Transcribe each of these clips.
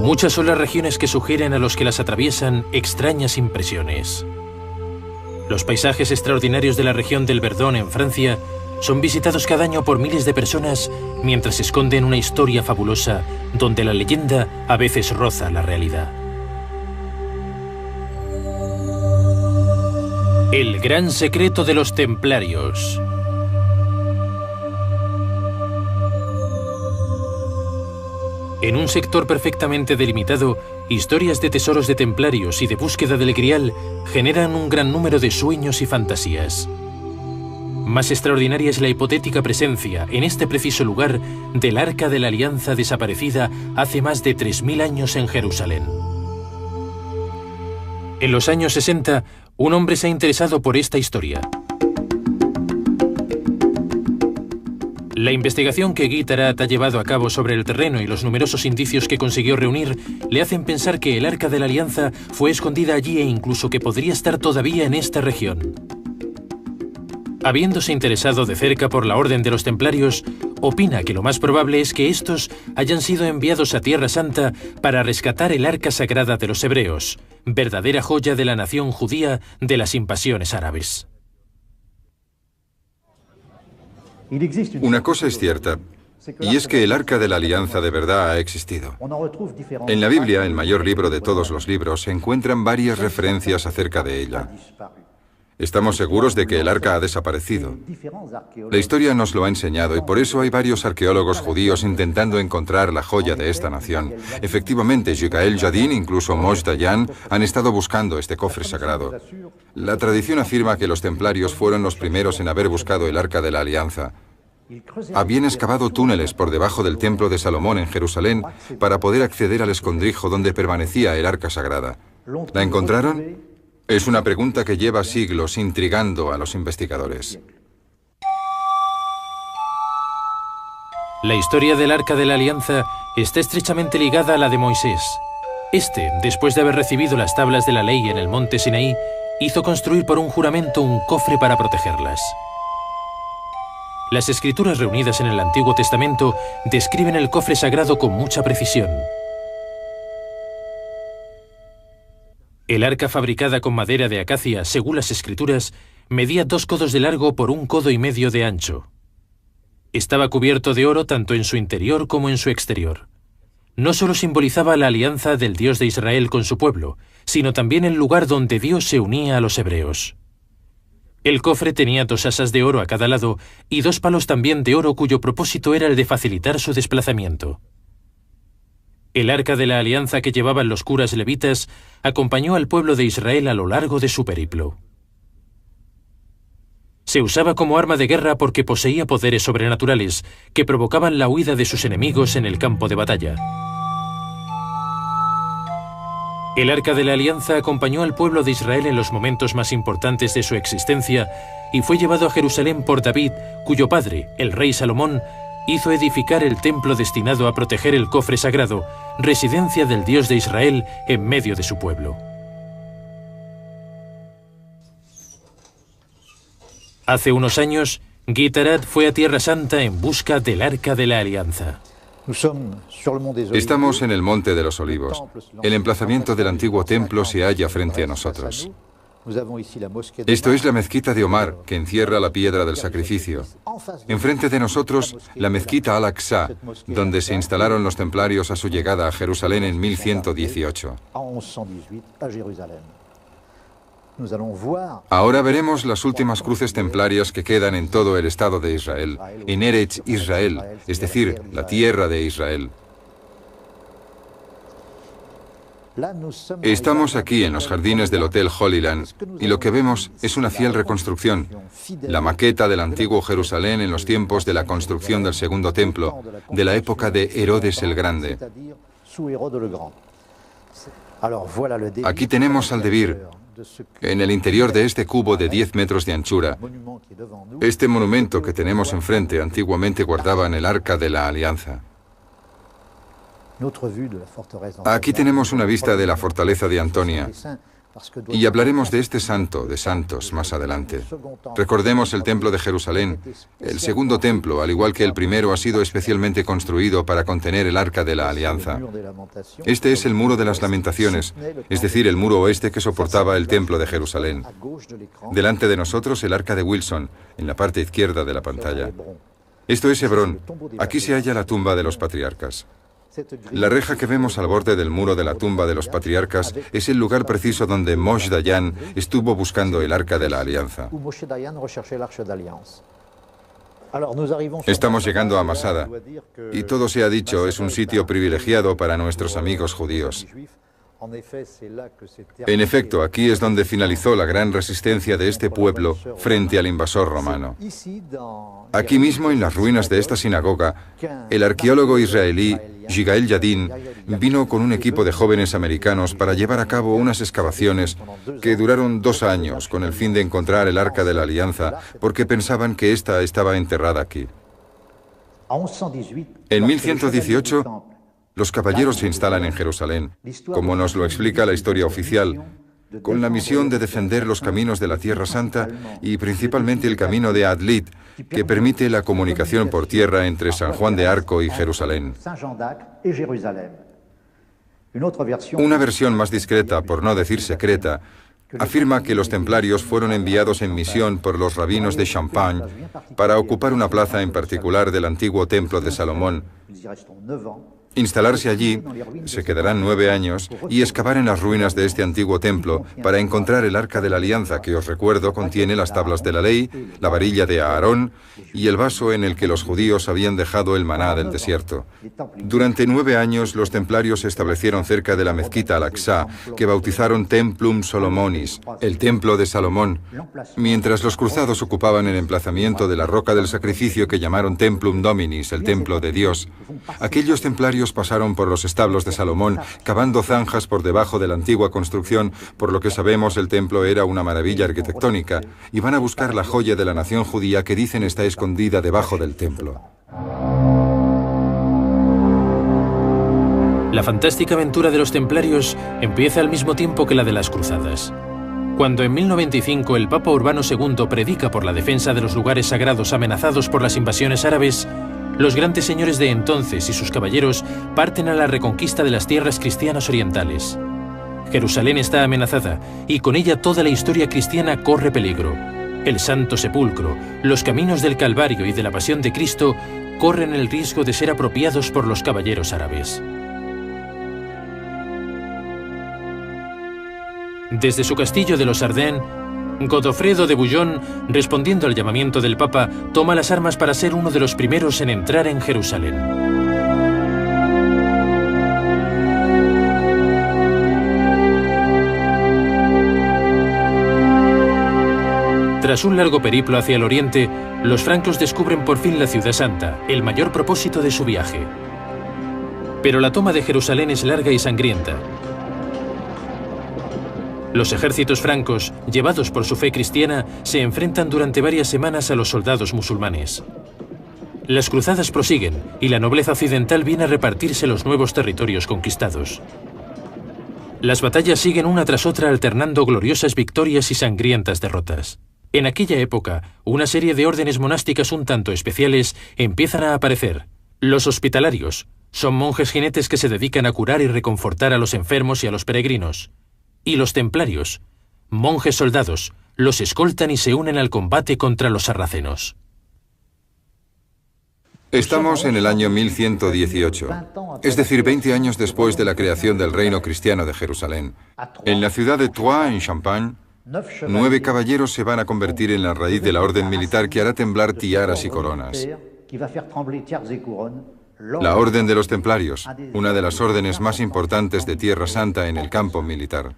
Muchas son las regiones que sugieren a los que las atraviesan extrañas impresiones. Los paisajes extraordinarios de la región del Verdon en Francia son visitados cada año por miles de personas mientras esconden una historia fabulosa donde la leyenda a veces roza la realidad. El gran secreto de los templarios. En un sector perfectamente delimitado, historias de tesoros de templarios y de búsqueda del Grial generan un gran número de sueños y fantasías. Más extraordinaria es la hipotética presencia, en este preciso lugar, del Arca de la Alianza desaparecida hace más de 3000 años en Jerusalén. En los años 60, un hombre se ha interesado por esta historia. La investigación que Guy Tarat ha llevado a cabo sobre el terreno y los numerosos indicios que consiguió reunir le hacen pensar que el Arca de la Alianza fue escondida allí e incluso que podría estar todavía en esta región. Habiéndose interesado de cerca por la Orden de los Templarios, opina que lo más probable es que estos hayan sido enviados a Tierra Santa para rescatar el Arca Sagrada de los Hebreos, verdadera joya de la nación judía de las invasiones árabes. Una cosa es cierta, y es que el Arca de la Alianza de verdad ha existido. En la Biblia, el mayor libro de todos los libros, se encuentran varias referencias acerca de ella. Estamos seguros de que el Arca ha desaparecido. La historia nos lo ha enseñado y por eso hay varios arqueólogos judíos intentando encontrar la joya de esta nación. Efectivamente, Yigael Yadin, incluso Moshe Dayan, han estado buscando este cofre sagrado. La tradición afirma que los templarios fueron los primeros en haber buscado el Arca de la Alianza. Habían excavado túneles por debajo del Templo de Salomón en Jerusalén para poder acceder al escondrijo donde permanecía el Arca Sagrada. ¿La encontraron? Es una pregunta que lleva siglos intrigando a los investigadores. La historia del Arca de la Alianza está estrechamente ligada a la de Moisés. Este, después de haber recibido las tablas de la ley en el monte Sinaí, hizo construir por un juramento un cofre para protegerlas. Las escrituras reunidas en el Antiguo Testamento describen el cofre sagrado con mucha precisión. El arca, fabricada con madera de acacia, según las escrituras, medía 2 codos de largo por 1,5 codos de ancho. Estaba cubierto de oro tanto en su interior como en su exterior. No solo simbolizaba la alianza del Dios de Israel con su pueblo, sino también el lugar donde Dios se unía a los hebreos. El cofre tenía 2 asas de oro a cada lado y 2 palos también de oro cuyo propósito era el de facilitar su desplazamiento. El Arca de la Alianza que llevaban los curas levitas acompañó al pueblo de Israel a lo largo de su periplo. Se usaba como arma de guerra porque poseía poderes sobrenaturales que provocaban la huida de sus enemigos en el campo de batalla. El Arca de la Alianza acompañó al pueblo de Israel en los momentos más importantes de su existencia y fue llevado a Jerusalén por David, cuyo padre, el rey Salomón, hizo edificar el templo destinado a proteger el cofre sagrado, residencia del Dios de Israel en medio de su pueblo. Hace unos años, Guy Tarat fue a Tierra Santa en busca del Arca de la Alianza. Estamos en el Monte de los Olivos. El emplazamiento del antiguo templo se halla frente a nosotros. Esto es la mezquita de Omar, que encierra la piedra del sacrificio. Enfrente de nosotros, la mezquita Al-Aqsa, donde se instalaron los templarios a su llegada a Jerusalén en 1118. Ahora veremos las últimas cruces templarias que quedan en todo el Estado de Israel, en Eretz Israel, es decir, la tierra de Israel. Estamos aquí en los jardines del Hotel Holy Land y lo que vemos es una fiel reconstrucción, la maqueta del antiguo Jerusalén en los tiempos de la construcción del segundo templo, de la época de Herodes el Grande. Aquí tenemos al Debir, en el interior de este cubo de 10 metros de anchura. Este monumento que tenemos enfrente antiguamente guardaban el Arca de la Alianza. Aquí tenemos una vista de la fortaleza de Antonia. Y hablaremos de este santo de santos más adelante. Recordemos el templo de Jerusalén. El segundo templo, al igual que el primero, ha sido especialmente construido para contener el arca de la alianza. Este es el muro de las lamentaciones, es decir, el muro oeste que soportaba el templo de Jerusalén. Delante de nosotros el arca de Wilson, en la parte izquierda de la pantalla. Esto es Hebrón. Aquí se halla la tumba de los patriarcas. La reja que vemos al borde del muro de la tumba de los patriarcas es el lugar preciso donde Moshe Dayan estuvo buscando el arca de la alianza. Estamos llegando a Masada, y todo se ha dicho, es un sitio privilegiado para nuestros amigos judíos. En efecto, aquí es donde finalizó la gran resistencia de este pueblo frente al invasor romano. Aquí mismo, en las ruinas de esta sinagoga, el arqueólogo israelí Yigael Yadin vino con un equipo de jóvenes americanos para llevar a cabo unas excavaciones que duraron 2 años con el fin de encontrar el Arca de la Alianza, porque pensaban que ésta estaba enterrada aquí. En 1118, los caballeros se instalan en Jerusalén, como nos lo explica la historia oficial, con la misión de defender los caminos de la Tierra Santa y principalmente el camino de Adlit, que permite la comunicación por tierra entre San Juan de Arco y Jerusalén. Una versión más discreta, por no decir secreta, afirma que los templarios fueron enviados en misión por los rabinos de Champagne para ocupar una plaza en particular del antiguo templo de Salomón, instalarse allí, se quedarán 9 años, y excavar en las ruinas de este antiguo templo para encontrar el Arca de la Alianza, que os recuerdo contiene las tablas de la ley, la varilla de Aarón y el vaso en el que los judíos habían dejado el maná del desierto. Durante 9 años los templarios se establecieron cerca de la mezquita Al-Aqsa, que bautizaron Templum Solomonis, el templo de Salomón, mientras los cruzados ocupaban el emplazamiento de la roca del sacrificio que llamaron Templum Dominis, el templo de Dios. Aquellos templarios pasaron por los establos de Salomón, cavando zanjas por debajo de la antigua construcción, por lo que sabemos el templo era una maravilla arquitectónica, y van a buscar la joya de la nación judía que dicen está escondida debajo del templo. La fantástica aventura de los templarios empieza al mismo tiempo que la de las cruzadas. Cuando en 1095 el Papa Urbano II predica por la defensa de los lugares sagrados amenazados por las invasiones árabes, los grandes señores de entonces y sus caballeros parten a la reconquista de las tierras cristianas orientales. Jerusalén está amenazada y con ella toda la historia cristiana corre peligro. El Santo Sepulcro, los caminos del Calvario y de la Pasión de Cristo corren el riesgo de ser apropiados por los caballeros árabes. Desde su castillo de los Ardennes, Godofredo de Bouillon, respondiendo al llamamiento del Papa, toma las armas para ser uno de los primeros en entrar en Jerusalén. Tras un largo periplo hacia el oriente, los francos descubren por fin la Ciudad Santa, el mayor propósito de su viaje. Pero la toma de Jerusalén es larga y sangrienta. Los ejércitos francos, llevados por su fe cristiana, se enfrentan durante varias semanas a los soldados musulmanes. Las cruzadas prosiguen y la nobleza occidental viene a repartirse los nuevos territorios conquistados. Las batallas siguen una tras otra alternando gloriosas victorias y sangrientas derrotas. En aquella época, una serie de órdenes monásticas un tanto especiales empiezan a aparecer. Los hospitalarios son monjes jinetes que se dedican a curar y reconfortar a los enfermos y a los peregrinos. Y los templarios, monjes soldados, los escoltan y se unen al combate contra los sarracenos. Estamos en el año 1118, es decir, 20 años después de la creación del reino cristiano de Jerusalén. En la ciudad de Troyes, en Champagne, 9 caballeros se van a convertir en la raíz de la orden militar que hará temblar tiaras y coronas. La Orden de los Templarios, una de las órdenes más importantes de Tierra Santa en el campo militar.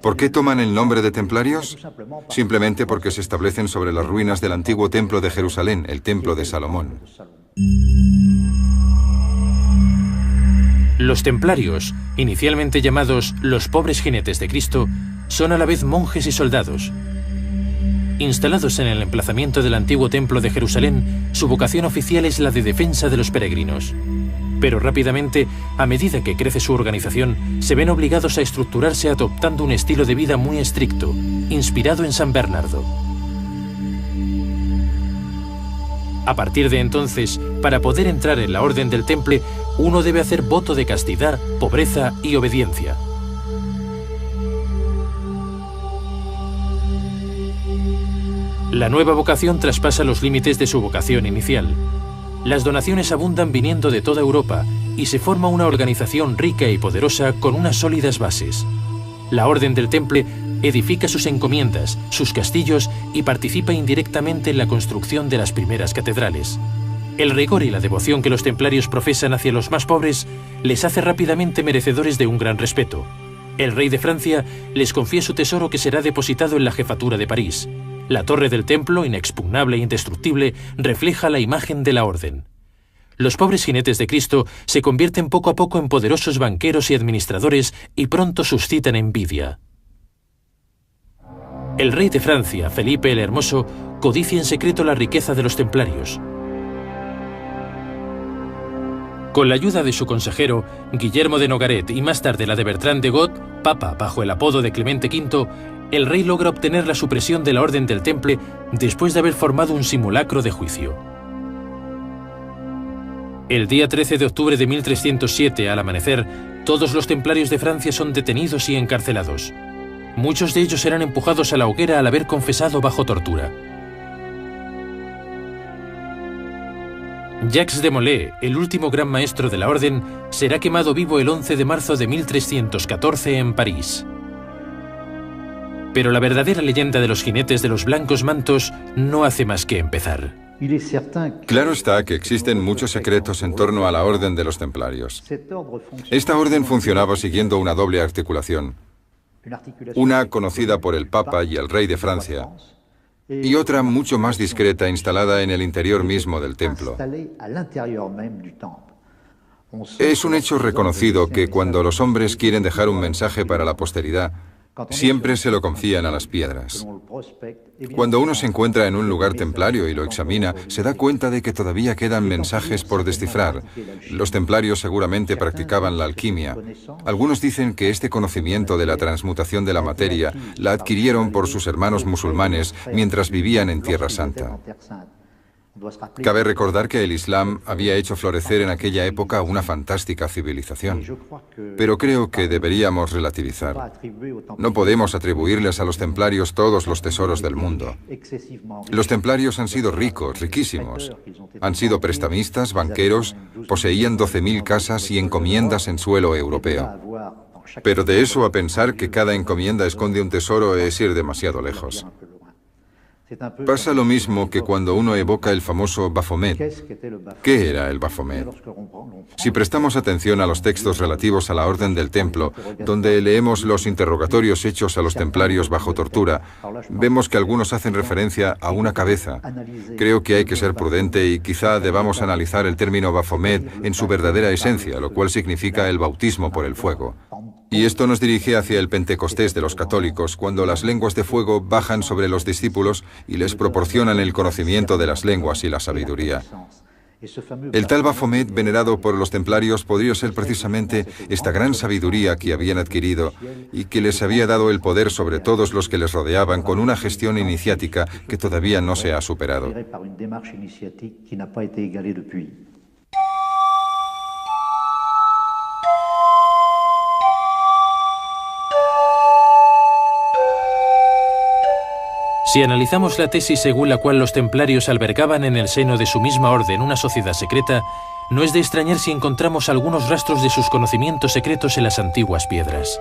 ¿Por qué toman el nombre de templarios? Simplemente porque se establecen sobre las ruinas del antiguo templo de Jerusalén, el templo de Salomón. Los templarios, inicialmente llamados los pobres jinetes de Cristo, son a la vez monjes y soldados. Instalados en el emplazamiento del antiguo templo de Jerusalén, su vocación oficial es la de defensa de los peregrinos. Pero rápidamente, a medida que crece su organización, se ven obligados a estructurarse adoptando un estilo de vida muy estricto, inspirado en San Bernardo. A partir de entonces, para poder entrar en la Orden del Temple, uno debe hacer voto de castidad, pobreza y obediencia. La nueva vocación traspasa los límites de su vocación inicial. Las donaciones abundan viniendo de toda Europa y se forma una organización rica y poderosa con unas sólidas bases. La Orden del Temple edifica sus encomiendas, sus castillos y participa indirectamente en la construcción de las primeras catedrales. El rigor y la devoción que los templarios profesan hacia los más pobres les hace rápidamente merecedores de un gran respeto. El rey de Francia les confía su tesoro que será depositado en la jefatura de París. La torre del templo, inexpugnable e indestructible, refleja la imagen de la orden. Los pobres jinetes de Cristo se convierten poco a poco en poderosos banqueros y administradores y pronto suscitan envidia. El rey de Francia, Felipe el Hermoso, codicia en secreto la riqueza de los templarios. Con la ayuda de su consejero, Guillermo de Nogaret, y más tarde la de Bertrand de Got, papa bajo el apodo de Clemente V, el rey logra obtener la supresión de la Orden del Temple después de haber formado un simulacro de juicio. El día 13 de octubre de 1307, al amanecer, todos los templarios de Francia son detenidos y encarcelados. Muchos de ellos serán empujados a la hoguera al haber confesado bajo tortura. Jacques de Molay, el último gran maestro de la orden, será quemado vivo el 11 de marzo de 1314 en París. Pero la verdadera leyenda de los jinetes de los blancos mantos no hace más que empezar. Claro está que existen muchos secretos en torno a la Orden de los Templarios. Esta orden funcionaba siguiendo una doble articulación. Una conocida por el Papa y el Rey de Francia, y otra mucho más discreta instalada en el interior mismo del templo. Es un hecho reconocido que cuando los hombres quieren dejar un mensaje para la posteridad, siempre se lo confían a las piedras. Cuando uno se encuentra en un lugar templario y lo examina, se da cuenta de que todavía quedan mensajes por descifrar. Los templarios seguramente practicaban la alquimia. Algunos dicen que este conocimiento de la transmutación de la materia la adquirieron por sus hermanos musulmanes mientras vivían en Tierra Santa. Cabe recordar que el Islam había hecho florecer en aquella época una fantástica civilización. Pero creo que deberíamos relativizar. No podemos atribuirles a los templarios todos los tesoros del mundo. Los templarios han sido ricos, riquísimos. Han sido prestamistas, banqueros, poseían 12.000 casas y encomiendas en suelo europeo. Pero de eso a pensar que cada encomienda esconde un tesoro es ir demasiado lejos. Pasa lo mismo que cuando uno evoca el famoso Baphomet. ¿Qué era el Baphomet? Si prestamos atención a los textos relativos a la Orden del Templo, donde leemos los interrogatorios hechos a los templarios bajo tortura, vemos que algunos hacen referencia a una cabeza. Creo que hay que ser prudente y quizá debamos analizar el término Baphomet en su verdadera esencia, lo cual significa el bautismo por el fuego. Y esto nos dirige hacia el Pentecostés de los católicos, cuando las lenguas de fuego bajan sobre los discípulos y les proporcionan el conocimiento de las lenguas y la sabiduría. El tal Baphomet venerado por los templarios podría ser precisamente esta gran sabiduría que habían adquirido y que les había dado el poder sobre todos los que les rodeaban con una gestión iniciática que todavía no se ha superado. Si analizamos la tesis según la cual los templarios albergaban en el seno de su misma orden una sociedad secreta, no es de extrañar si encontramos algunos rastros de sus conocimientos secretos en las antiguas piedras.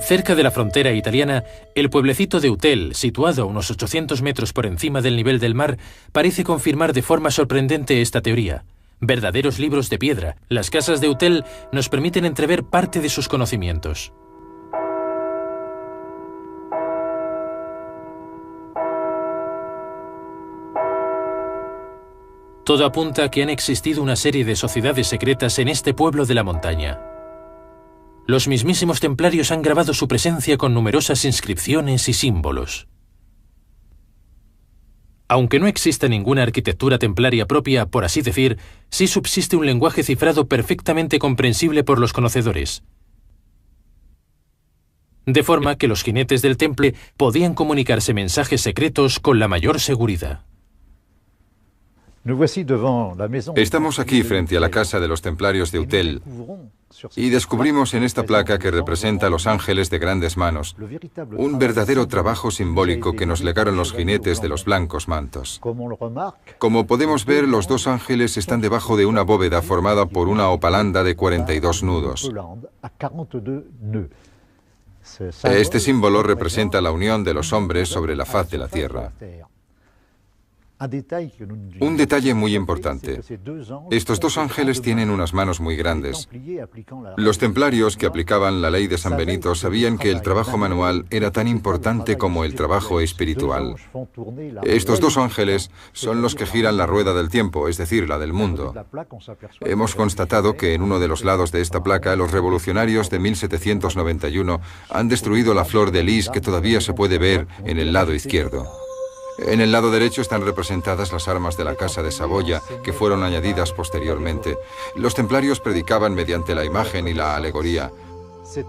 Cerca de la frontera italiana, el pueblecito de Utel, situado a unos 800 metros por encima del nivel del mar, parece confirmar de forma sorprendente esta teoría. Verdaderos libros de piedra, las casas de Utel nos permiten entrever parte de sus conocimientos. Todo apunta a que han existido una serie de sociedades secretas en este pueblo de la montaña. Los mismísimos templarios han grabado su presencia con numerosas inscripciones y símbolos. Aunque no exista ninguna arquitectura templaria propia, por así decir, sí subsiste un lenguaje cifrado perfectamente comprensible por los conocedores. De forma que los jinetes del temple podían comunicarse mensajes secretos con la mayor seguridad. Estamos aquí frente a la casa de los templarios de Utel y descubrimos en esta placa que representa a los ángeles de grandes manos, un verdadero trabajo simbólico que nos legaron los jinetes de los blancos mantos. Como podemos ver, los dos ángeles están debajo de una bóveda formada por una opalanda de 42 nudos. Este símbolo representa la unión de los hombres sobre la faz de la tierra. Un detalle muy importante. Estos dos ángeles tienen unas manos muy grandes. Los templarios que aplicaban la ley de San Benito sabían que el trabajo manual era tan importante como el trabajo espiritual. Estos dos ángeles son los que giran la rueda del tiempo, es decir, la del mundo. Hemos constatado que en uno de los lados de esta placa, los revolucionarios de 1791 han destruido la flor de lis que todavía se puede ver en el lado izquierdo. En el lado derecho están representadas las armas de la Casa de Saboya, que fueron añadidas posteriormente. Los templarios predicaban mediante la imagen y la alegoría.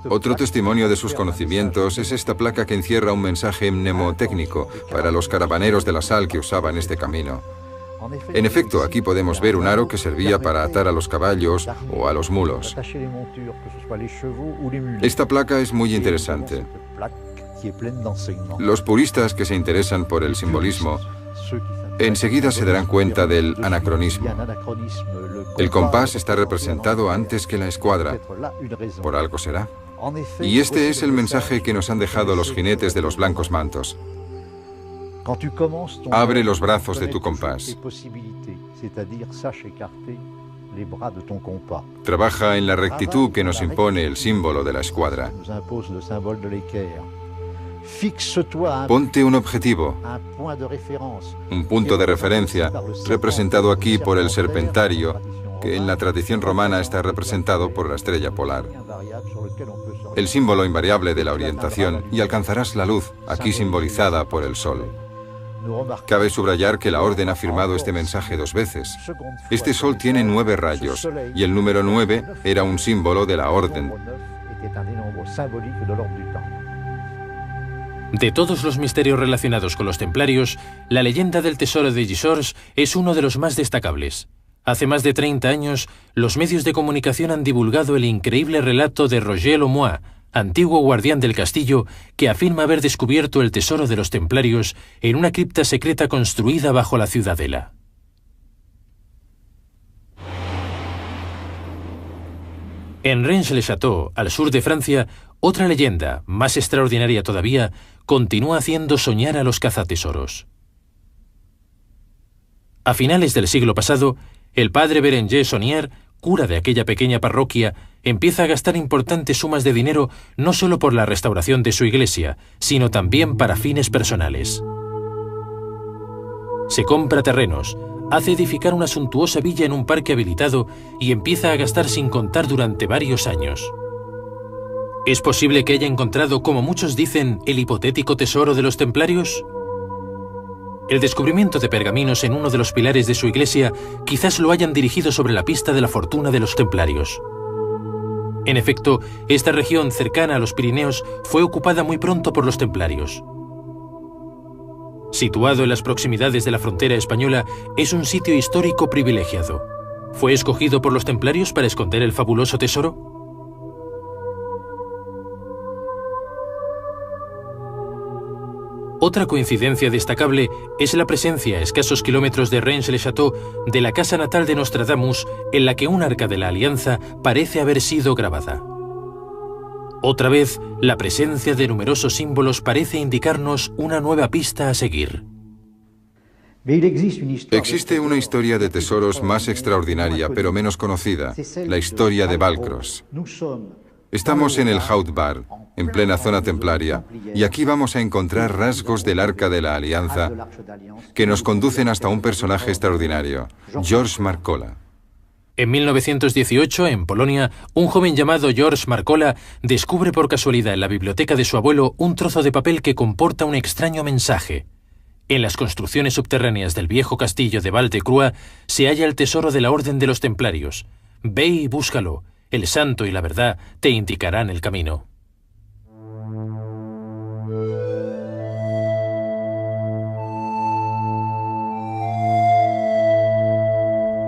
Otro testimonio de sus conocimientos es esta placa que encierra un mensaje mnemotécnico para los caravaneros de la sal que usaban este camino. En efecto, aquí podemos ver un aro que servía para atar a los caballos o a los mulos. Esta placa es muy interesante. Los puristas que se interesan por el simbolismo enseguida se darán cuenta del anacronismo. El compás está representado antes que la escuadra. Por algo será. Y este es el mensaje que nos han dejado los jinetes de los blancos mantos. Abre los brazos de tu compás. Trabaja en la rectitud que nos impone el símbolo de la escuadra. Ponte un objetivo, un punto de referencia, representado aquí por el serpentario, que en la tradición romana está representado por la estrella polar. El símbolo invariable de la orientación, y alcanzarás la luz, aquí simbolizada por el sol. Cabe subrayar que la orden ha firmado este mensaje 2 veces. Este sol tiene 9 rayos, y el número 9 era un símbolo de la orden. De todos los misterios relacionados con los templarios, la leyenda del tesoro de Gisors es uno de los más destacables. Hace más de 30 años, los medios de comunicación han divulgado el increíble relato de Roger Lemoine, antiguo guardián del castillo, que afirma haber descubierto el tesoro de los templarios en una cripta secreta construida bajo la ciudadela. En Rennes-le-Château, al sur de Francia, otra leyenda, más extraordinaria todavía, continúa haciendo soñar a los cazatesoros. A finales del siglo pasado, el padre Berenger Saunier, cura de aquella pequeña parroquia, empieza a gastar importantes sumas de dinero no solo por la restauración de su iglesia, sino también para fines personales. Se compra terrenos, hace edificar una suntuosa villa en un parque habilitado y empieza a gastar sin contar durante varios años. ¿Es posible que haya encontrado, como muchos dicen, el hipotético tesoro de los templarios? El descubrimiento de pergaminos en uno de los pilares de su iglesia quizás lo hayan dirigido sobre la pista de la fortuna de los templarios. En efecto, esta región cercana a los Pirineos fue ocupada muy pronto por los templarios. Situado en las proximidades de la frontera española, es un sitio histórico privilegiado. ¿Fue escogido por los templarios para esconder el fabuloso tesoro? Otra coincidencia destacable es la presencia a escasos kilómetros de Rennes-le-Château de la casa natal de Nostradamus, en la que un arca de la Alianza parece haber sido grabada. Otra vez, la presencia de numerosos símbolos parece indicarnos una nueva pista a seguir. Existe una historia de tesoros más extraordinaria, pero menos conocida, la historia de Valcros. Estamos en el Haut Bar, en plena zona templaria, y aquí vamos a encontrar rasgos del Arca de la Alianza que nos conducen hasta un personaje extraordinario, Georges Marcola. En 1918, en Polonia, un joven llamado Georges Marcola descubre por casualidad en la biblioteca de su abuelo un trozo de papel que comporta un extraño mensaje. En las construcciones subterráneas del viejo castillo de Val-de-Croix se halla el tesoro de la Orden de los Templarios. Ve y búscalo. El santo y la verdad te indicarán el camino.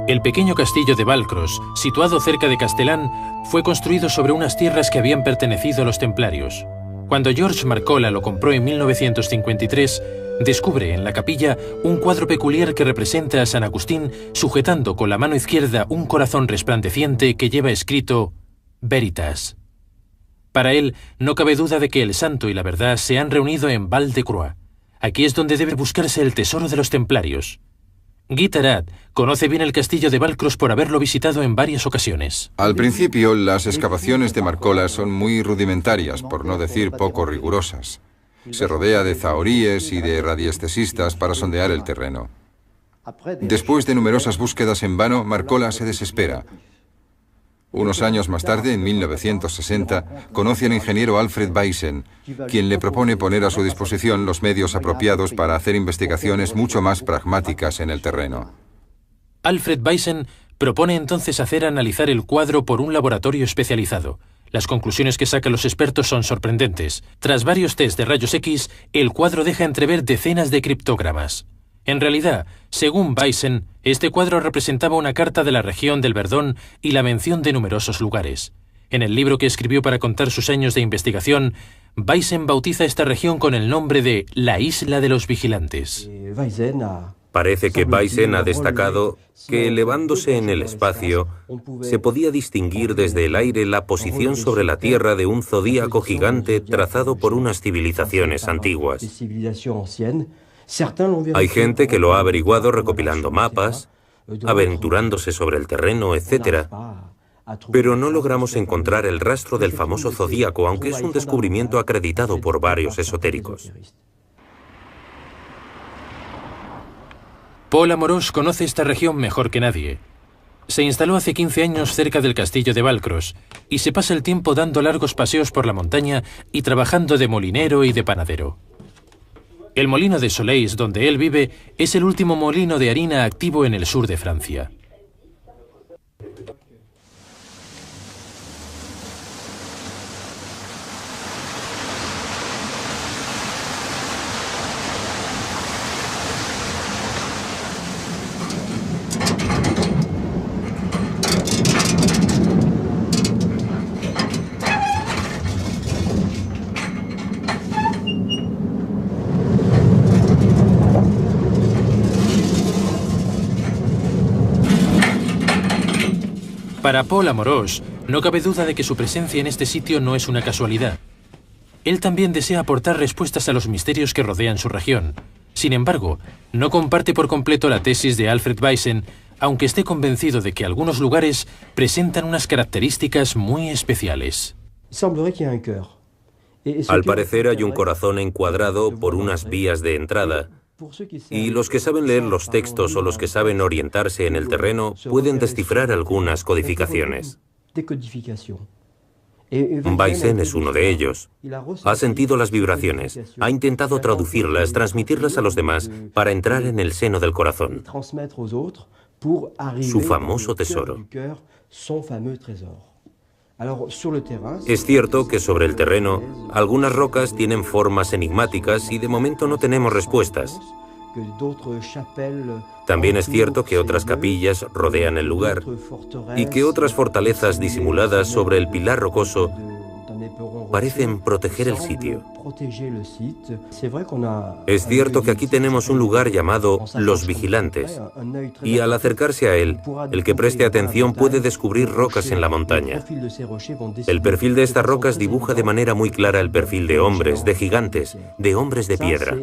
El pequeño castillo de Valcros, situado cerca de Castellán, fue construido sobre unas tierras que habían pertenecido a los templarios. Cuando George Marcola lo compró en 1953, descubre en la capilla un cuadro peculiar que representa a San Agustín sujetando con la mano izquierda un corazón resplandeciente que lleva escrito Veritas. Para él, no cabe duda de que el santo y la verdad se han reunido en Val-de-Croix. Aquí es donde debe buscarse el tesoro de los templarios. Guy Tarat conoce bien el castillo de Valcros por haberlo visitado en varias ocasiones. Al principio, las excavaciones de Marcola son muy rudimentarias, por no decir poco rigurosas. Se rodea de zahoríes y de radiestesistas para sondear el terreno. Después de numerosas búsquedas en vano, Marcola se desespera. Unos años más tarde, en 1960, conoce al ingeniero Alfred Baysen, quien le propone poner a su disposición los medios apropiados para hacer investigaciones mucho más pragmáticas en el terreno. Alfred Baysen propone entonces hacer analizar el cuadro por un laboratorio especializado. Las conclusiones que sacan los expertos son sorprendentes. Tras varios test de rayos X, el cuadro deja entrever decenas de criptógramas. En realidad, según Baysen, este cuadro representaba una carta de la región del Verdón y la mención de numerosos lugares. En el libro que escribió para contar sus años de investigación, Baysen bautiza esta región con el nombre de la Isla de los Vigilantes. Parece que Baysen ha destacado que, elevándose en el espacio, se podía distinguir desde el aire la posición sobre la Tierra de un zodíaco gigante trazado por unas civilizaciones antiguas. Hay gente que lo ha averiguado recopilando mapas, aventurándose sobre el terreno, etc. Pero no logramos encontrar el rastro del famoso zodíaco, aunque es un descubrimiento acreditado por varios esotéricos. Paul Amorós conoce esta región mejor que nadie. Se instaló hace 15 años cerca del castillo de Valcros y se pasa el tiempo dando largos paseos por la montaña y trabajando de molinero y de panadero. El molino de Soleis, donde él vive, es el último molino de harina activo en el sur de Francia. Para Paul Amorós, no cabe duda de que su presencia en este sitio no es una casualidad. Él también desea aportar respuestas a los misterios que rodean su región. Sin embargo, no comparte por completo la tesis de Alfred Baysen, aunque esté convencido de que algunos lugares presentan unas características muy especiales. Al parecer hay un corazón encuadrado por unas vías de entrada, y los que saben leer los textos o los que saben orientarse en el terreno pueden descifrar algunas codificaciones. Baysen es uno de ellos. Ha sentido las vibraciones, ha intentado traducirlas, transmitirlas a los demás para entrar en el seno del corazón. Su famoso tesoro. Es cierto que sobre el terreno, algunas rocas tienen formas enigmáticas y de momento no tenemos respuestas. También es cierto que otras capillas rodean el lugar y que otras fortalezas disimuladas sobre el pilar rocoso parecen proteger el sitio. Es cierto que aquí tenemos un lugar llamado Los Vigilantes, y al acercarse a él, el que preste atención puede descubrir rocas en la montaña. El perfil de estas rocas dibuja de manera muy clara el perfil de hombres, de gigantes, de hombres de piedra.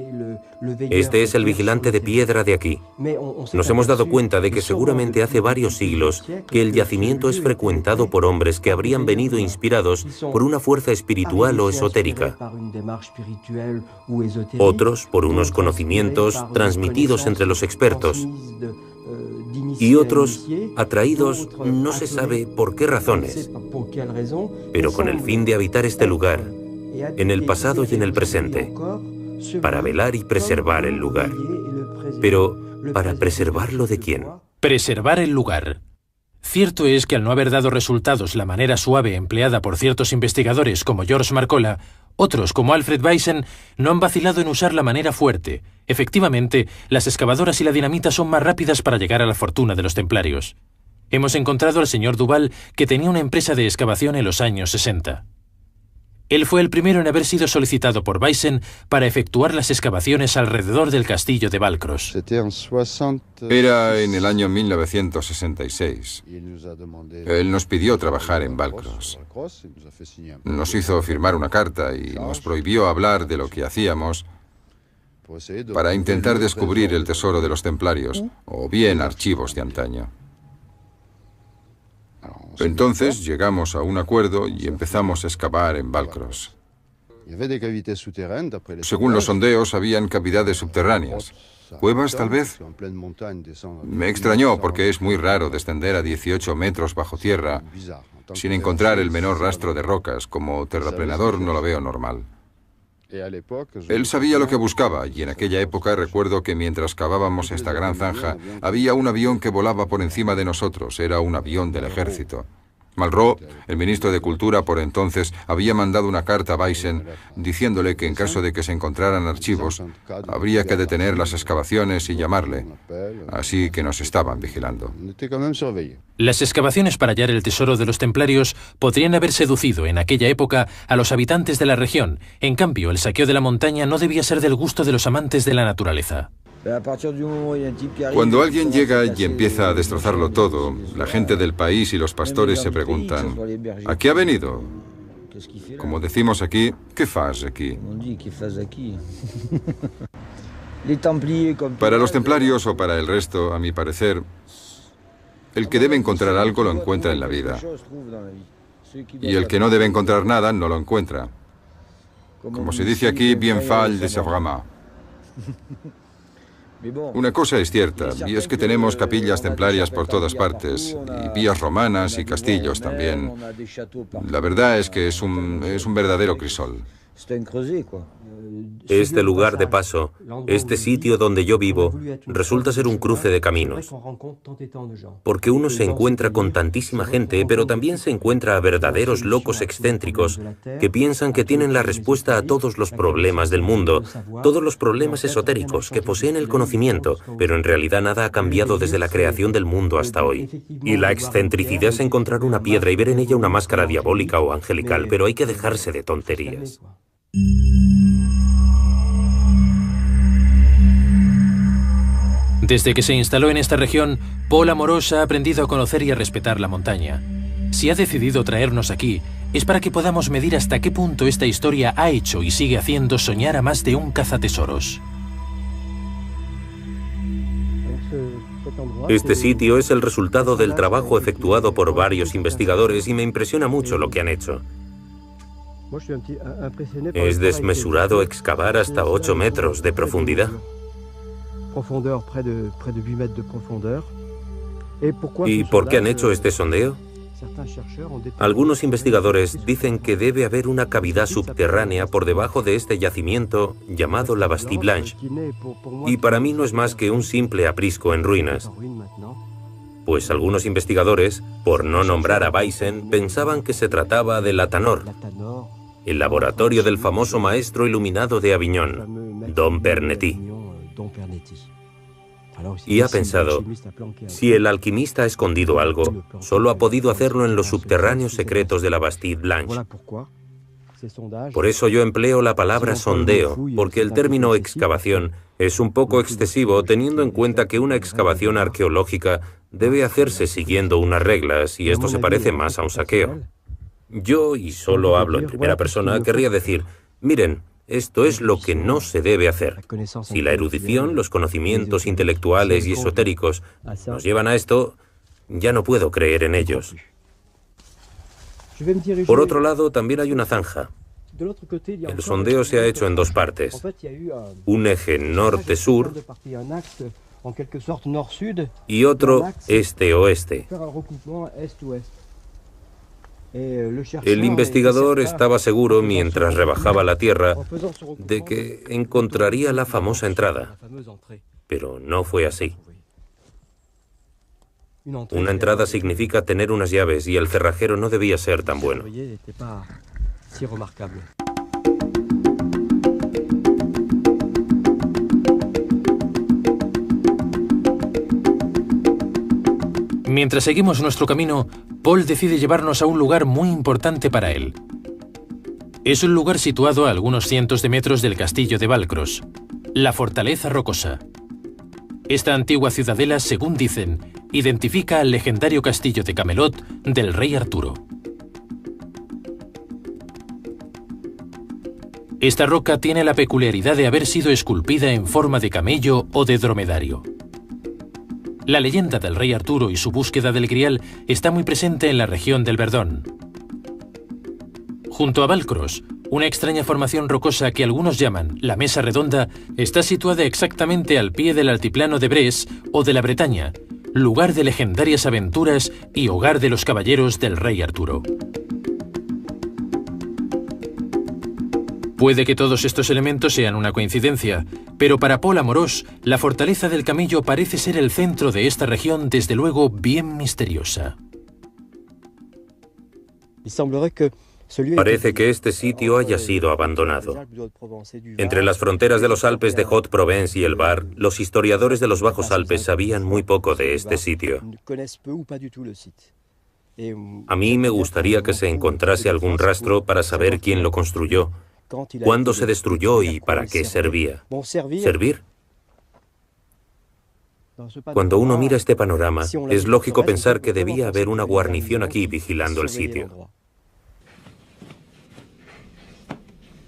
Este es el vigilante de piedra de aquí. Nos hemos dado cuenta de que seguramente hace varios siglos que el yacimiento es frecuentado por hombres que habrían venido inspirados por una fuerza espiritual o esotérica. Otros por unos conocimientos transmitidos entre los expertos. Y otros atraídos no se sabe por qué razones, pero con el fin de habitar este lugar, en el pasado y en el presente. para velar y preservar el lugar. Pero, ¿para preservarlo de quién? Preservar el lugar. Cierto es que al no haber dado resultados la manera suave empleada por ciertos investigadores como George Marcola, otros como Alfred Weissen no han vacilado en usar la manera fuerte. Efectivamente, las excavadoras y la dinamita son más rápidas para llegar a la fortuna de los templarios. Hemos encontrado al señor Duval, que tenía una empresa de excavación en los años 60. Él fue el primero en haber sido solicitado por Weissen para efectuar las excavaciones alrededor del castillo de Valcross. Era en el año 1966. Él nos pidió trabajar en Valcross. Nos hizo firmar una carta y nos prohibió hablar de lo que hacíamos para intentar descubrir el tesoro de los templarios, o bien archivos de antaño. Entonces llegamos a un acuerdo y empezamos a excavar en Valcross. Según los sondeos, habían cavidades subterráneas. ¿Cuevas, tal vez? Me extrañó porque es muy raro descender a 18 metros bajo tierra sin encontrar el menor rastro de rocas. Como terraplenador no lo veo normal. Él sabía lo que buscaba, y en aquella época recuerdo que mientras cavábamos esta gran zanja, había un avión que volaba por encima de nosotros. Era un avión del ejército. Malraux, el ministro de Cultura por entonces, había mandado una carta a Weissen diciéndole que en caso de que se encontraran archivos, habría que detener las excavaciones y llamarle. Así que nos estaban vigilando. Las excavaciones para hallar el tesoro de los templarios podrían haber seducido en aquella época a los habitantes de la región. En cambio, el saqueo de la montaña no debía ser del gusto de los amantes de la naturaleza. Cuando alguien llega y empieza a destrozarlo todo, la gente del país y los pastores se preguntan, ¿a qué ha venido? Como decimos aquí, ¿qué fas aquí? Para los templarios o para el resto, a mi parecer, el que debe encontrar algo lo encuentra en la vida. Y el que no debe encontrar nada no lo encuentra. Como se dice aquí, bien fall de Savrama. Una cosa es cierta, y es que tenemos capillas templarias por todas partes, y vías romanas y castillos también. La verdad es que es un verdadero crisol. Este lugar de paso, este sitio donde yo vivo, resulta ser un cruce de caminos. Porque uno se encuentra con tantísima gente, pero también se encuentra a verdaderos locos excéntricos que piensan que tienen la respuesta a todos los problemas del mundo, todos los problemas esotéricos, que poseen el conocimiento, pero en realidad nada ha cambiado desde la creación del mundo hasta hoy. Y la excentricidad es encontrar una piedra y ver en ella una máscara diabólica o angelical, pero hay que dejarse de tonterías. Desde que se instaló en esta región, Paul Amorós ha aprendido a conocer y a respetar la montaña. Si ha decidido traernos aquí, es para que podamos medir hasta qué punto esta historia ha hecho y sigue haciendo soñar a más de un cazatesoros. Este sitio es el resultado del trabajo efectuado por varios investigadores y me impresiona mucho lo que han hecho. Es desmesurado excavar hasta 8 metros de profundidad. ¿Y por qué han hecho este sondeo? Algunos investigadores dicen que debe haber una cavidad subterránea por debajo de este yacimiento llamado la Bastille Blanche, y para mí no es más que un simple aprisco en ruinas. Pues algunos investigadores, por no nombrar a Weissen, pensaban que se trataba de la Tanor, el laboratorio del famoso maestro iluminado de Aviñón, Dom Pernetti. Y ha pensado, si el alquimista ha escondido algo, solo ha podido hacerlo en los subterráneos secretos de la Bastille Blanche. Por eso yo empleo la palabra sondeo, porque el término excavación es un poco excesivo teniendo en cuenta que una excavación arqueológica debe hacerse siguiendo unas reglas y esto se parece más a un saqueo. Yo, y solo hablo en primera persona, querría decir, miren, esto es lo que no se debe hacer. Si la erudición, los conocimientos intelectuales y esotéricos nos llevan a esto, ya no puedo creer en ellos. Por otro lado, también hay una zanja. El sondeo se ha hecho en 2 partes. Un eje norte-sur y otro este-oeste. El investigador estaba seguro, mientras rebajaba la tierra, de que encontraría la famosa entrada. Pero no fue así. Una entrada significa tener unas llaves y el cerrajero no debía ser tan bueno. Mientras seguimos nuestro camino, Paul decide llevarnos a un lugar muy importante para él. Es un lugar situado a algunos cientos de metros del castillo de Valcros, la Fortaleza Rocosa. Esta antigua ciudadela, según dicen, identifica al legendario castillo de Camelot del rey Arturo. Esta roca tiene la peculiaridad de haber sido esculpida en forma de camello o de dromedario. La leyenda del rey Arturo y su búsqueda del Grial está muy presente en la región del Verdón. Junto a Valcros, una extraña formación rocosa que algunos llaman la Mesa Redonda está situada exactamente al pie del altiplano de Bresse o de la Bretaña, lugar de legendarias aventuras y hogar de los caballeros del rey Arturo. Puede que todos estos elementos sean una coincidencia, pero para Paul Amorós, la fortaleza del Camello parece ser el centro de esta región, desde luego bien misteriosa. Parece que este sitio haya sido abandonado. Entre las fronteras de los Alpes de Haute-Provence y el Var, los historiadores de los Bajos Alpes sabían muy poco de este sitio. A mí me gustaría que se encontrase algún rastro para saber quién lo construyó, cuándo se destruyó y para qué servía. ¿Servir? Cuando uno mira este panorama, es lógico pensar que debía haber una guarnición aquí vigilando el sitio.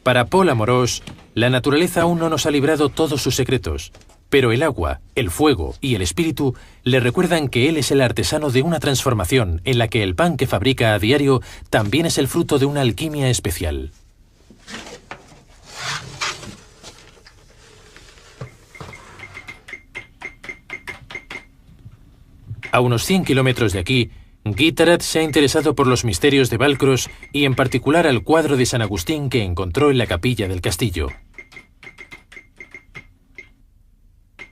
Para Paul Amorós, la naturaleza aún no nos ha librado todos sus secretos, pero el agua, el fuego y el espíritu le recuerdan que él es el artesano de una transformación en la que el pan que fabrica a diario también es el fruto de una alquimia especial. A unos 100 kilómetros de aquí, Guy Tarat se ha interesado por los misterios de Valcros y en particular al cuadro de San Agustín que encontró en la capilla del castillo.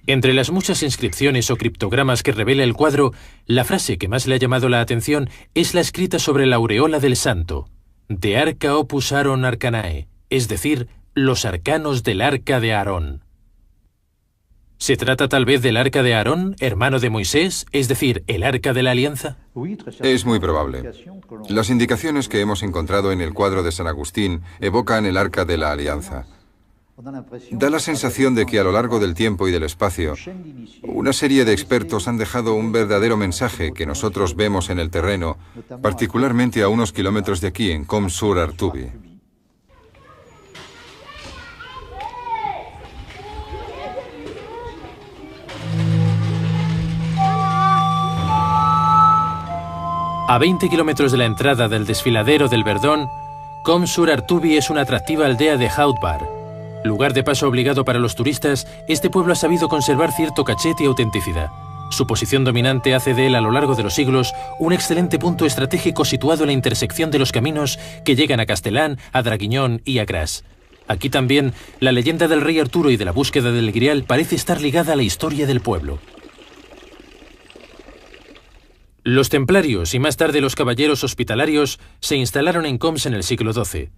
Entre las muchas inscripciones o criptogramas que revela el cuadro, la frase que más le ha llamado la atención es la escrita sobre la aureola del santo, de Arca Opus Aaron Arcanae, es decir, los arcanos del arca de Aarón. ¿Se trata tal vez del arca de Aarón, hermano de Moisés, es decir, el arca de la alianza? Es muy probable. Las indicaciones que hemos encontrado en el cuadro de San Agustín evocan el arca de la alianza. Da la sensación de que a lo largo del tiempo y del espacio, una serie de expertos han dejado un verdadero mensaje que nosotros vemos en el terreno, particularmente a unos kilómetros de aquí, en Comps-sur-Artuby. A 20 kilómetros de la entrada del desfiladero del Verdón, Comps-sur-Artuby es una atractiva aldea de Haut-Var. Lugar de paso obligado para los turistas, este pueblo ha sabido conservar cierto cachet y autenticidad. Su posición dominante hace de él a lo largo de los siglos un excelente punto estratégico situado en la intersección de los caminos que llegan a Castellán, a Draguignan y a Grasse. Aquí también, la leyenda del rey Arturo y de la búsqueda del Grial parece estar ligada a la historia del pueblo. Los templarios y más tarde los caballeros hospitalarios se instalaron en Comps en el siglo XII.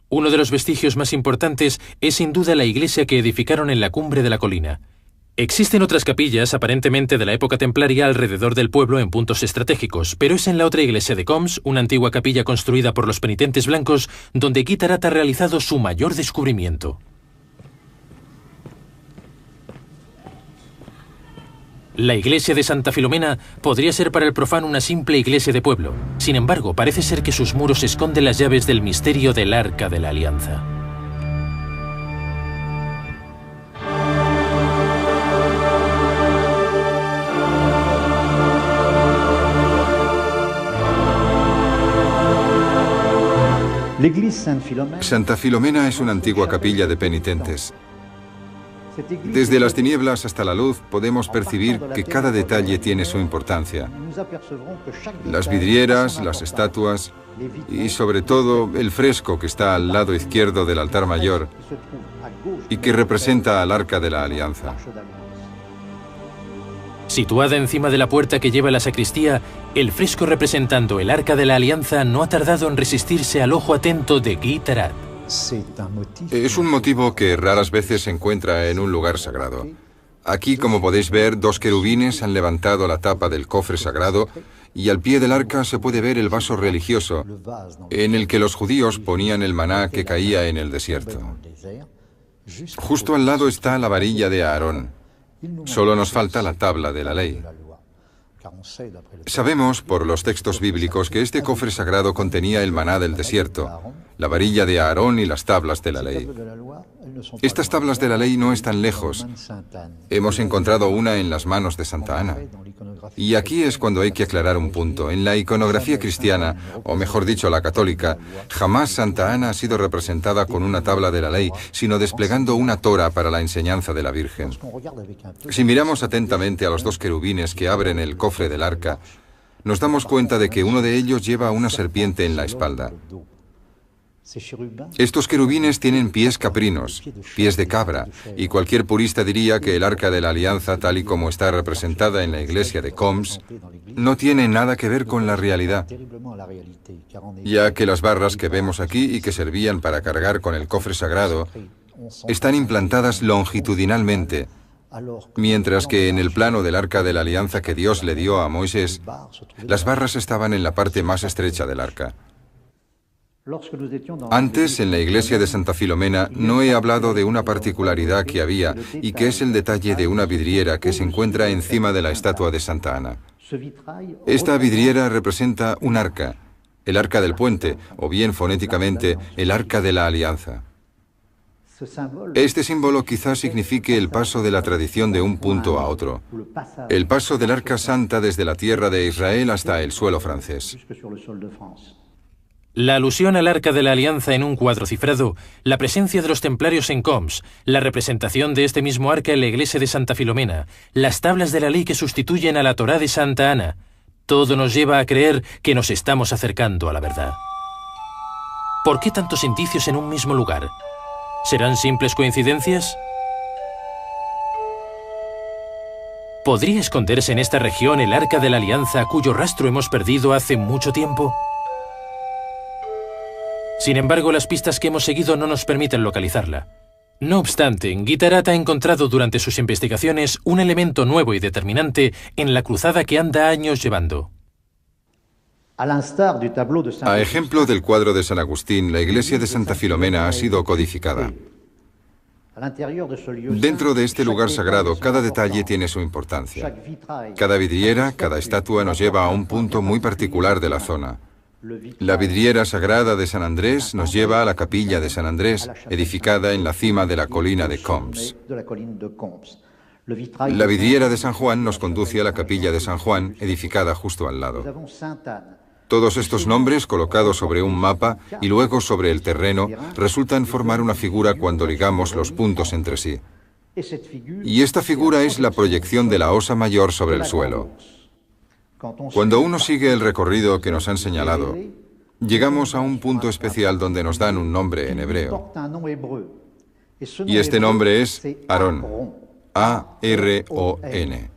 Uno de los vestigios más importantes es sin duda la iglesia que edificaron en la cumbre de la colina. Existen otras capillas aparentemente de la época templaria alrededor del pueblo en puntos estratégicos, pero es en la otra iglesia de Comps, una antigua capilla construida por los penitentes blancos, donde Guy Tarat ha realizado su mayor descubrimiento. La iglesia de Santa Filomena podría ser para el profano una simple iglesia de pueblo. Sin embargo, parece ser que sus muros esconden las llaves del misterio del Arca de la Alianza. Santa Filomena es una antigua capilla de penitentes. Desde las tinieblas hasta la luz podemos percibir que cada detalle tiene su importancia. Las vidrieras, las estatuas y sobre todo el fresco que está al lado izquierdo del altar mayor y que representa al Arca de la Alianza. Situada encima de la puerta que lleva a la sacristía, el fresco representando el Arca de la Alianza no ha tardado en resistirse al ojo atento de Guy Tarat. Es un motivo que raras veces se encuentra en un lugar sagrado. Aquí, como podéis ver, 2 querubines han levantado la tapa del cofre sagrado y al pie del arca se puede ver el vaso religioso en el que los judíos ponían el maná que caía en el desierto. Justo al lado está la varilla de Aarón. Solo nos falta la tabla de la ley. Sabemos por los textos bíblicos que este cofre sagrado contenía el maná del desierto, la varilla de Aarón y las tablas de la ley. Estas tablas de la ley no están lejos. Hemos encontrado una en las manos de Santa Ana. Y aquí es cuando hay que aclarar un punto. En la iconografía cristiana, o mejor dicho, la católica, jamás Santa Ana ha sido representada con una tabla de la ley, sino desplegando una tora para la enseñanza de la Virgen. Si miramos atentamente a los 2 querubines que abren el cofre del arca, nos damos cuenta de que uno de ellos lleva una serpiente en la espalda. Estos querubines tienen pies caprinos, pies de cabra, y cualquier purista diría que el Arca de la Alianza, tal y como está representada en la iglesia de Combs, no tiene nada que ver con la realidad, ya que las barras que vemos aquí y que servían para cargar con el cofre sagrado están implantadas longitudinalmente, mientras que en el plano del Arca de la Alianza que Dios le dio a Moisés, las barras estaban en la parte más estrecha del arca. Antes, en la iglesia de Santa Filomena, no he hablado de una particularidad que había y que es el detalle de una vidriera que se encuentra encima de la estatua de Santa Ana. Esta vidriera representa un arca, el arca del puente, o bien fonéticamente, el Arca de la Alianza. Este símbolo quizás signifique el paso de la tradición de un punto a otro, el paso del Arca Santa desde la tierra de Israel hasta el suelo francés. La alusión al Arca de la Alianza en un cuadro cifrado, la presencia de los templarios en Combs, la representación de este mismo arca en la iglesia de Santa Filomena, las tablas de la ley que sustituyen a la Torá de Santa Ana, todo nos lleva a creer que nos estamos acercando a la verdad. ¿Por qué tantos indicios en un mismo lugar? ¿Serán simples coincidencias? ¿Podría esconderse en esta región el Arca de la Alianza cuyo rastro hemos perdido hace mucho tiempo? Sin embargo, las pistas que hemos seguido no nos permiten localizarla. No obstante, Guy Tarat ha encontrado durante sus investigaciones un elemento nuevo y determinante en la cruzada que anda años llevando. A ejemplo del cuadro de San Agustín, la iglesia de Santa Filomena ha sido codificada. Dentro de este lugar sagrado, cada detalle tiene su importancia. Cada vidriera, cada estatua nos lleva a un punto muy particular de la zona. La vidriera sagrada de San Andrés nos lleva a la capilla de San Andrés, edificada en la cima de la colina de Combs. La vidriera de San Juan nos conduce a la capilla de San Juan, edificada justo al lado. Todos estos nombres, colocados sobre un mapa y luego sobre el terreno, resultan formar una figura cuando ligamos los puntos entre sí. Y esta figura es la proyección de la osa mayor sobre el suelo. Cuando uno sigue el recorrido que nos han señalado, llegamos a un punto especial donde nos dan un nombre en hebreo. Y este nombre es Aarón. A-R-O-N.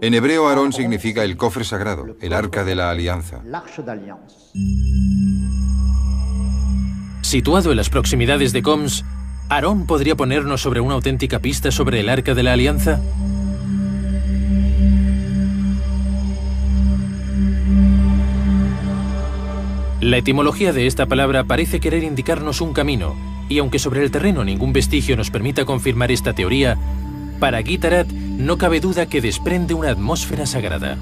En hebreo, Aarón significa el cofre sagrado, el Arca de la Alianza. Situado en las proximidades de Combs, ¿Aarón podría ponernos sobre una auténtica pista sobre el Arca de la Alianza? La etimología de esta palabra parece querer indicarnos un camino, y aunque sobre el terreno ningún vestigio nos permita confirmar esta teoría, para Guy Tarat no cabe duda que desprende una atmósfera sagrada.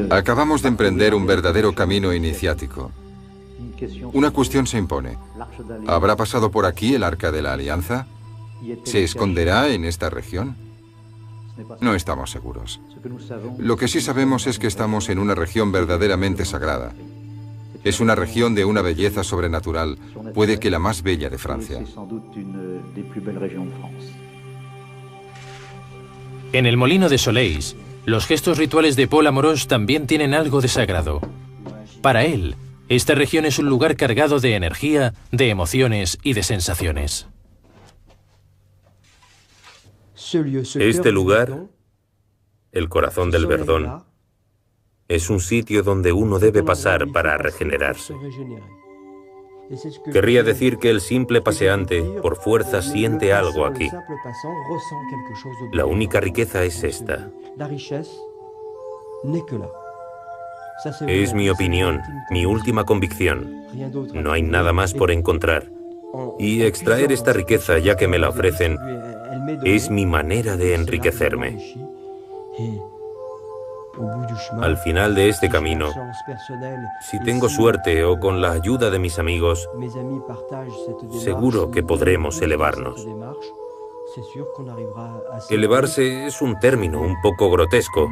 Acabamos de emprender un verdadero camino iniciático. Una cuestión se impone. ¿Habrá pasado por aquí el Arca de la Alianza? ¿Se esconderá en esta región? No estamos seguros. Lo que sí sabemos es que estamos en una región verdaderamente sagrada. Es una región de una belleza sobrenatural, puede que la más bella de Francia. En el molino de Soleis, los gestos rituales de Paul Amorós también tienen algo de sagrado. Para él, esta región es un lugar cargado de energía, de emociones y de sensaciones. Este lugar, el corazón del Verdón, es un sitio donde uno debe pasar para regenerarse. Querría decir que el simple paseante, por fuerza, siente algo aquí. La única riqueza es esta. Es mi opinión, mi última convicción. No hay nada más por encontrar. Y extraer esta riqueza, ya que me la ofrecen, es mi manera de enriquecerme. Al final de este camino, si tengo suerte o con la ayuda de mis amigos, seguro que podremos elevarnos. Elevarse es un término un poco grotesco.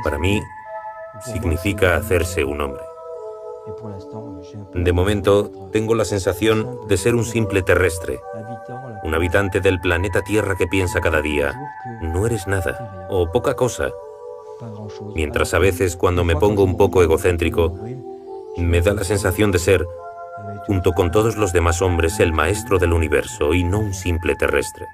Para mí, significa hacerse un hombre. De momento, tengo la sensación de ser un simple terrestre, un habitante del planeta Tierra que piensa cada día, no eres nada, o poca cosa. Mientras a veces, cuando me pongo un poco egocéntrico, me da la sensación de ser, junto con todos los demás hombres, el maestro del universo y no un simple terrestre.